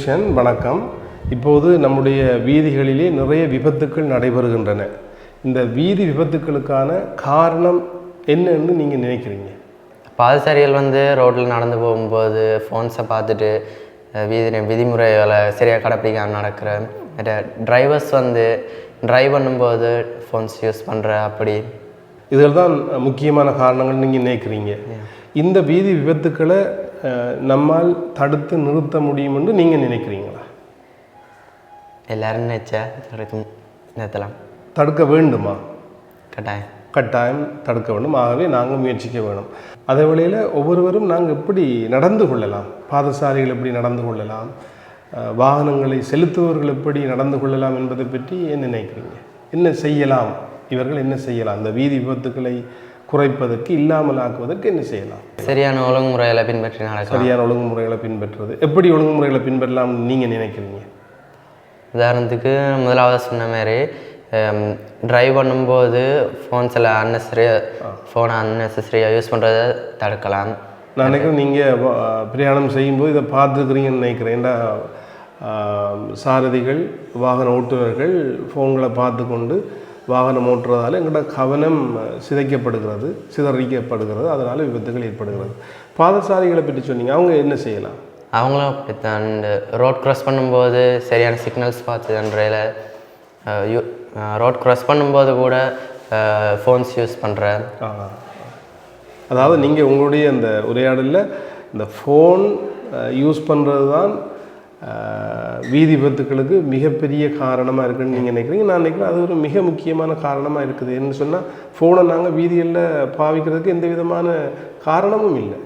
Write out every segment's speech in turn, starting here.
கிருஷ்ணன் வணக்கம். இப்போது நம்முடைய வீதிகளிலே நிறைய விபத்துக்கள் நடைபெறுகின்றன. இந்த வீதி விபத்துக்களுக்கான காரணம் என்னன்னு நீங்கள் நினைக்கிறீங்க? பாதசாரிகள் ரோட்டில் நடந்து போகும்போது ஃபோன்ஸை பார்த்துட்டு விதிமுறைகளை சரியாக கடைப்பிடிக்காமல் நடக்கிற டிரைவர்ஸ் ட்ரைவ் பண்ணும்போது ஃபோன்ஸ் யூஸ் பண்ணுற அப்படி இதில் தான் முக்கியமான காரணங்கள் நீங்கள் நினைக்கிறீங்க. இந்த வீதி விபத்துக்களை நம்மால் தடுத்து நிறுத்த முடியும் என்று நீங்கள் நினைக்கிறீங்களா? எல்லாரும் நினைச்சா நிறுத்தலாம். தடுக்க வேண்டுமா? கட்டாயம் தடுக்க வேண்டும். ஆகவே நாங்கள் முயற்சிக்க வேணும். அதே வேளையில் ஒவ்வொருவரும் நாங்கள் எப்படி நடந்து கொள்ளலாம், பாதசாரிகள் எப்படி நடந்து கொள்ளலாம், வாகனங்களை செலுத்துபவர்கள் எப்படி நடந்து கொள்ளலாம் என்பதை பற்றி என்ன நினைக்கிறீங்க? என்ன செய்யலாம், இவர்கள் என்ன செய்யலாம்? இந்த வீதி விபத்துக்களை குறைப்பதற்கு, இல்லாமல் ஆக்குவதற்கு என்ன செய்யலாம்? சரியான ஒழுங்குமுறைகளை பின்பற்றினால். சரியான ஒழுங்குமுறைகளை பின்பற்றுறது எப்படி ஒழுங்குமுறைகளை பின்பற்றலாம்னு நீங்கள் நினைக்கிறீங்க? உதாரணத்துக்கு முதலாவது சொன்ன மாதிரி ட்ரைவ் பண்ணும்போது ஃபோனை அன்னெசரியாக யூஸ் பண்ணுறதை தடுக்கலாம். நான் நினைக்கிறேன் நீங்கள் பிரயாணம் செய்யும்போது இதை பார்த்துருக்குறீங்கன்னு நினைக்கிறேன். ஏன்னா சாரதிகள், வாகன ஓட்டுநர்கள் ஃபோன்களை பார்த்து கொண்டு வாகனம் ஓட்டுறதால எங்களோட கவனம் சிதறிக்கப்படுகிறது. அதனால் விபத்துகள் ஏற்படுகிறது. பாதசாரிகளை பற்றி சொன்னீங்க, அவங்க என்ன செய்யலாம்? அவங்களும் அப்படித்தான். ரோட் க்ராஸ் பண்ணும்போது சரியான சிக்னல்ஸ் பார்த்துன்றதில் ரோட் க்ராஸ் பண்ணும்போது கூட ஃபோன்ஸ் யூஸ் பண்ணுறேன். அதாவது நீங்கள் உங்களுடைய அந்த உரையாடலில் இந்த ஃபோன் யூஸ் பண்ணுறது தான் வீதி விபத்துக்களுக்கு மிகப்பெரிய காரணமாக இருக்குதுன்னு நீங்கள் நினைக்கிறீங்க. நான் நினைக்கிறேன் அது ஒரு மிக முக்கியமான காரணமாக இருக்குது. என்ன சொன்னால், ஃபோனை நாங்கள் வீதிகளில் பாவிக்கிறதுக்கு எந்த விதமான காரணமும் இல்லை.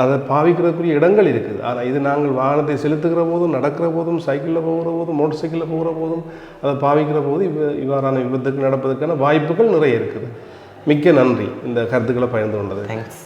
அதை பாவிக்கிறதுக்குரிய இடங்கள் இருக்குது. ஆனால் இது நாங்கள் வாகனத்தை செலுத்துகிற போதும், நடக்கிற போதும், சைக்கிளில் போகிற போதும், மோட்டர் சைக்கிளில் போகிற போதும், அதை பாவிக்கிற போது இவ்வாறான விபத்துக்கள் நடப்பதற்கான வாய்ப்புகள் நிறைய இருக்குது. மிக்க நன்றி இந்த கருத்துக்களை பகிர்ந்து கொண்டது. தேங்க்ஸ்.